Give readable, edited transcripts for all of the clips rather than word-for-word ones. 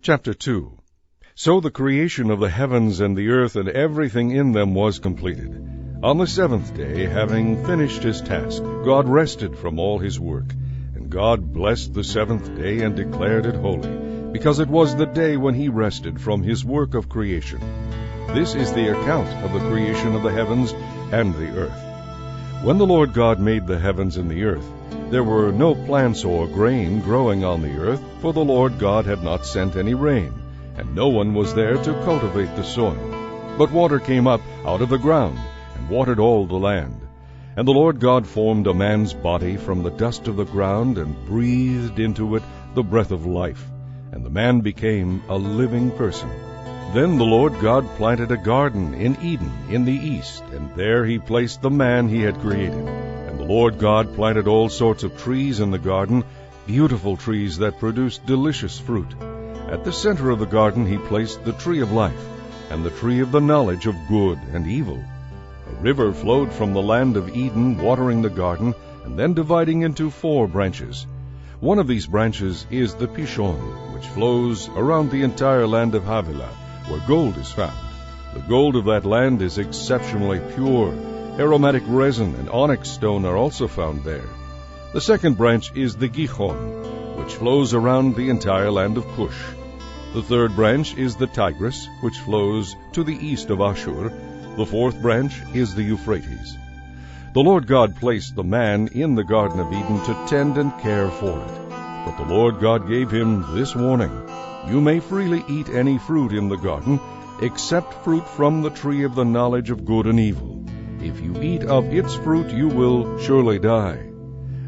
Chapter 2. So the creation of the heavens and the earth and everything in them was completed. On the seventh day, having finished his task, God rested from all his work. And God blessed the seventh day and declared it holy, because it was the day when he rested from his work of creation. This is the account of the creation of the heavens and the earth. When the Lord God made the heavens and the earth, there were no plants or grain growing on the earth, for the Lord God had not sent any rain, and no one was there to cultivate the soil. But water came up out of the ground, and watered all the land. And the Lord God formed a man's body from the dust of the ground, and breathed into it the breath of life, and the man became a living person. Then the Lord God planted a garden in Eden in the east, and there he placed the man he had created. And the Lord God planted all sorts of trees in the garden, beautiful trees that produced delicious fruit. At the center of the garden he placed the tree of life, and the tree of the knowledge of good and evil. A river flowed from the land of Eden, watering the garden, and then dividing into 4 branches. One of these branches is the Pishon, which flows around the entire land of Havilah, where gold is found. The gold of that land is exceptionally pure. Aromatic resin and onyx stone are also found there. The second branch is the Gihon, which flows around the entire land of Cush. The third branch is the Tigris, which flows to the east of Ashur. The fourth branch is the Euphrates. The Lord God placed the man in the Garden of Eden to tend and care for it. But the Lord God gave him this warning: You may freely eat any fruit in the garden, except fruit from the tree of the knowledge of good and evil. If you eat of its fruit, you will surely die.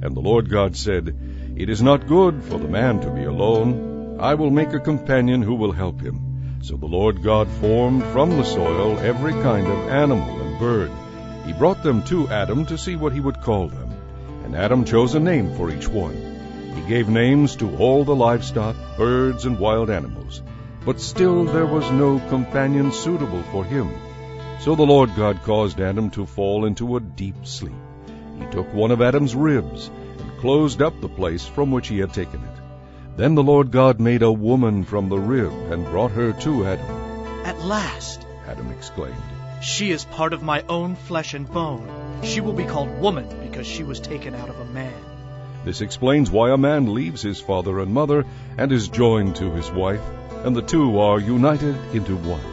And the Lord God said, It is not good for the man to be alone. I will make a companion who will help him. So the Lord God formed from the soil every kind of animal and bird. He brought them to Adam to see what he would call them. And Adam chose a name for each one. He gave names to all the livestock, birds, and wild animals. But still there was no companion suitable for him. So the Lord God caused Adam to fall into a deep sleep. He took one of Adam's ribs and closed up the place from which he had taken it. Then the Lord God made a woman from the rib and brought her to Adam. At last, Adam exclaimed, she is part of my own flesh and bone. She will be called woman because she was taken out of a man. This explains why a man leaves his father and mother and is joined to his wife, and the two are united into one.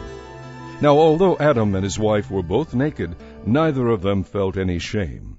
Now, although Adam and his wife were both naked, neither of them felt any shame.